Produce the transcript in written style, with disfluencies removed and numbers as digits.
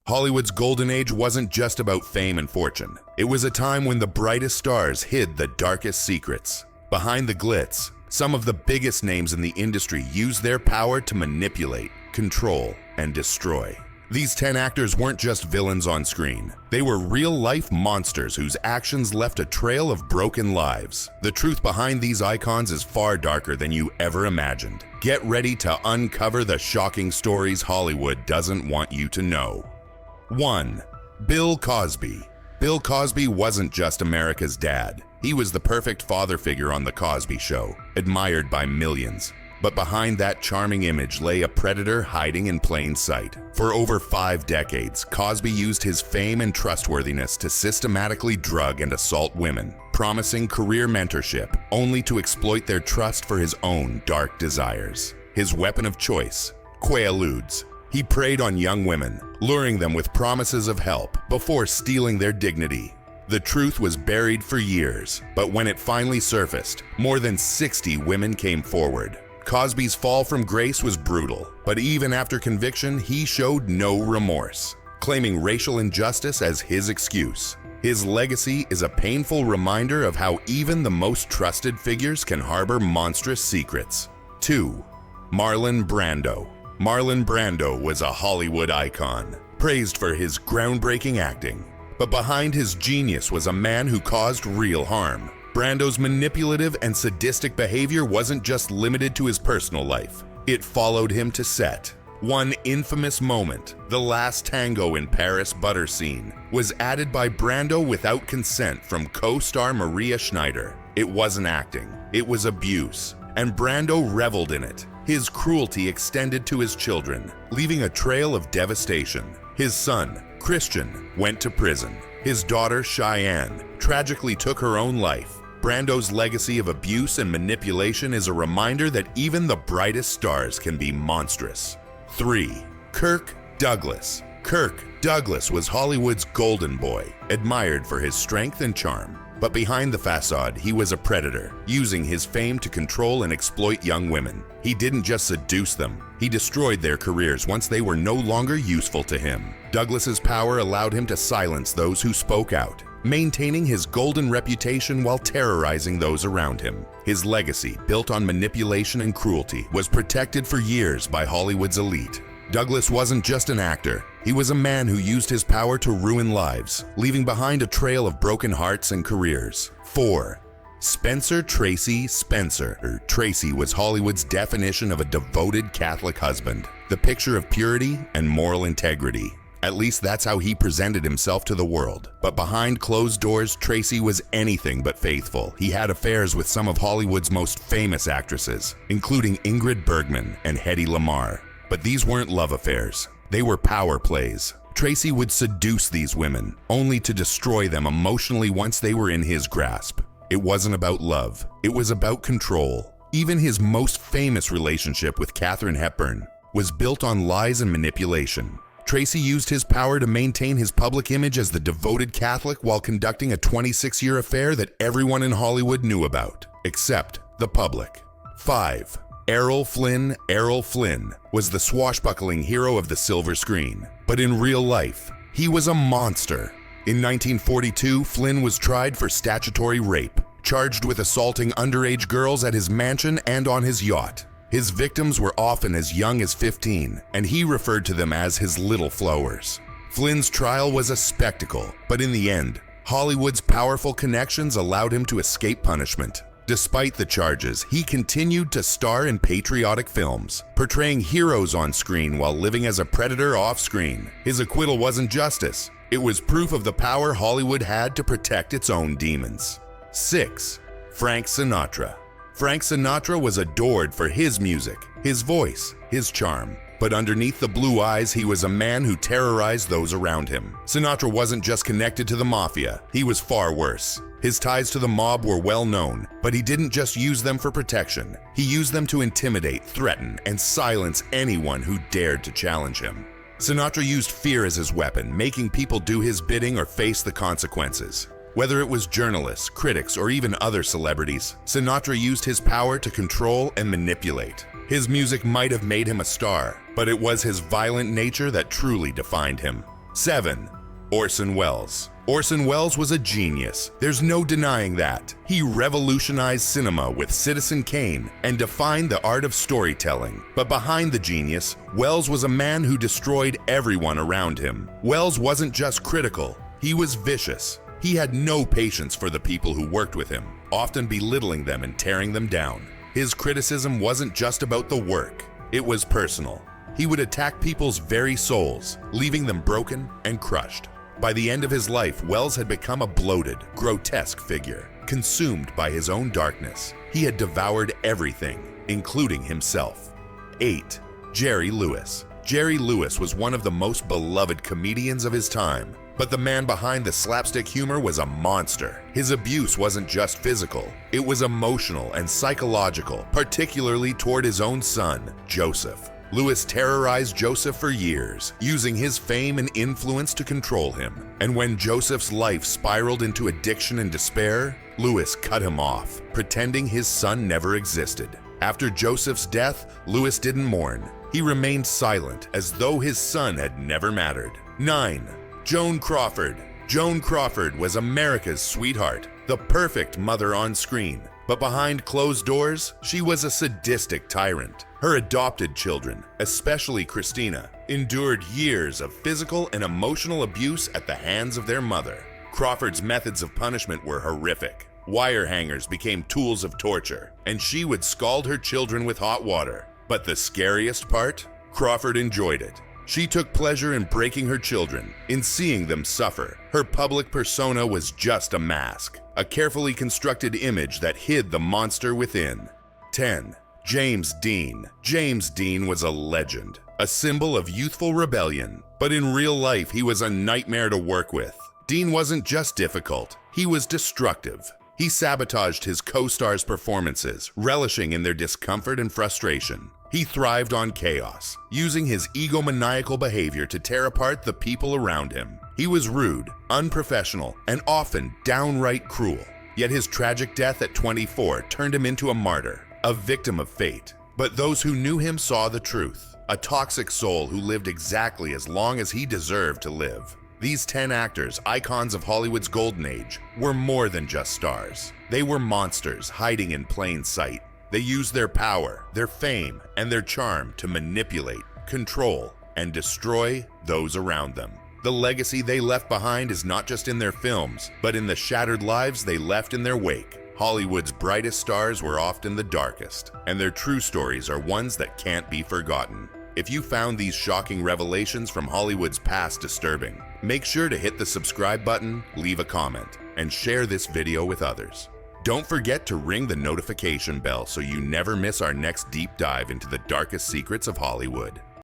Hollywood's golden age wasn't just about fame and fortune. It was a time when the brightest stars hid the darkest secrets. Behind the glitz, some of the biggest names in the industry used their power to manipulate, control, and destroy. These 10 actors weren't just villains on screen. They were real-life monsters whose actions left a trail of broken lives. The truth behind these icons is far darker than you ever imagined. Get ready to uncover the shocking stories Hollywood doesn't want you to know. 1. Bill Cosby. Bill Cosby wasn't just America's dad. He was the perfect father figure on The Cosby Show, admired by millions. But behind that charming image lay a predator hiding in plain sight. For over 5 decades, Cosby used his fame and trustworthiness to systematically drug and assault women, promising career mentorship only to exploit their trust for his own dark desires. His weapon of choice, quaaludes. He preyed on young women, luring them with promises of help before stealing their dignity. The truth was buried for years, but when it finally surfaced, more than 60 women came forward. Cosby's fall from grace was brutal, but even after conviction, he showed no remorse, claiming racial injustice as his excuse. His legacy is a painful reminder of how even the most trusted figures can harbor monstrous secrets. 2. Marlon Brando. Marlon Brando was a Hollywood icon, praised for his groundbreaking acting. But behind his genius was a man who caused real harm. Brando's manipulative and sadistic behavior wasn't just limited to his personal life. It followed him to set. One infamous moment, the last tango in Paris butter scene, was added by Brando without consent from co-star Maria Schneider. It wasn't acting, it was abuse, and Brando reveled in it. His cruelty extended to his children, leaving a trail of devastation. His son, Christian, went to prison. His daughter, Cheyenne, tragically took her own life. Brando's legacy of abuse and manipulation is a reminder that even the brightest stars can be monstrous. 3. Kirk Douglas. Kirk Douglas was Hollywood's golden boy, admired for his strength and charm. But behind the facade, he was a predator, using his fame to control and exploit young women. He didn't just seduce them, he destroyed their careers once they were no longer useful to him. Douglas's power allowed him to silence those who spoke out, maintaining his golden reputation while terrorizing those around him. His legacy, built on manipulation and cruelty, was protected for years by Hollywood's elite. Douglas wasn't just an actor. He was a man who used his power to ruin lives, leaving behind a trail of broken hearts and careers. 4. Spencer Tracy Spencer. Tracy was Hollywood's definition of a devoted Catholic husband, the picture of purity and moral integrity. At least that's how he presented himself to the world. But behind closed doors, Tracy was anything but faithful. He had affairs with some of Hollywood's most famous actresses, including Ingrid Bergman and Hedy Lamarr. But these weren't love affairs. They were power plays. Tracy would seduce these women, only to destroy them emotionally once they were in his grasp. It wasn't about love. It was about control. Even his most famous relationship with Katharine Hepburn was built on lies and manipulation. Tracy used his power to maintain his public image as the devoted Catholic while conducting a 26-year affair that everyone in Hollywood knew about, except the public. 5. Errol Flynn. Errol Flynn was the swashbuckling hero of the silver screen, but in real life, he was a monster. In 1942, Flynn was tried for statutory rape, charged with assaulting underage girls at his mansion and on his yacht. His victims were often as young as 15, and he referred to them as his little flowers. Flynn's trial was a spectacle, but in the end, Hollywood's powerful connections allowed him to escape punishment. Despite the charges, he continued to star in patriotic films, portraying heroes on screen while living as a predator off-screen. His acquittal wasn't justice. It was proof of the power Hollywood had to protect its own demons. 6. Frank Sinatra. Frank Sinatra was adored for his music, his voice, his charm. But underneath the blue eyes, he was a man who terrorized those around him. Sinatra wasn't just connected to the mafia, he was far worse. His ties to the mob were well known, but he didn't just use them for protection. He used them to intimidate, threaten, and silence anyone who dared to challenge him. Sinatra used fear as his weapon, making people do his bidding or face the consequences. Whether it was journalists, critics, or even other celebrities, Sinatra used his power to control and manipulate. His music might have made him a star, but it was his violent nature that truly defined him. 7. Orson Welles. Orson Welles was a genius. There's no denying that. He revolutionized cinema with Citizen Kane and defined the art of storytelling. But behind the genius, Welles was a man who destroyed everyone around him. Welles wasn't just critical, he was vicious. He had no patience for the people who worked with him, often belittling them and tearing them down. His criticism wasn't just about the work, it was personal. He would attack people's very souls, leaving them broken and crushed. By the end of his life, Welles had become a bloated, grotesque figure, consumed by his own darkness. He had devoured everything, including himself. 8. Jerry Lewis. Jerry Lewis was one of the most beloved comedians of his time, but the man behind the slapstick humor was a monster. His abuse wasn't just physical, it was emotional and psychological, particularly toward his own son, Joseph. Lewis terrorized Joseph for years, using his fame and influence to control him. And when Joseph's life spiraled into addiction and despair, Lewis cut him off, pretending his son never existed. After Joseph's death, Lewis didn't mourn. He remained silent, as though his son had never mattered. 9. Joan Crawford. Joan Crawford was America's sweetheart, the perfect mother on screen. But behind closed doors, she was a sadistic tyrant. Her adopted children, especially Christina, endured years of physical and emotional abuse at the hands of their mother. Crawford's methods of punishment were horrific. Wire hangers became tools of torture, and she would scald her children with hot water. But the scariest part? Crawford enjoyed it. She took pleasure in breaking her children, in seeing them suffer. Her public persona was just a mask, a carefully constructed image that hid the monster within. 10. James Dean. James Dean was a legend, a symbol of youthful rebellion, but in real life he was a nightmare to work with. Dean wasn't just difficult, he was destructive. He sabotaged his co-stars' performances, relishing in their discomfort and frustration. He thrived on chaos, using his egomaniacal behavior to tear apart the people around him. He was rude, unprofessional, and often downright cruel. Yet his tragic death at 24 turned him into a martyr, a victim of fate. But those who knew him saw the truth, a toxic soul who lived exactly as long as he deserved to live. These 10 actors, icons of Hollywood's golden age, were more than just stars. They were monsters hiding in plain sight. They used their power, their fame, and their charm to manipulate, control, and destroy those around them. The legacy they left behind is not just in their films, but in the shattered lives they left in their wake. Hollywood's brightest stars were often the darkest, and their true stories are ones that can't be forgotten. If you found these shocking revelations from Hollywood's past disturbing, make sure to hit the subscribe button, leave a comment, and share this video with others. Don't forget to ring the notification bell so you never miss our next deep dive into the darkest secrets of Hollywood.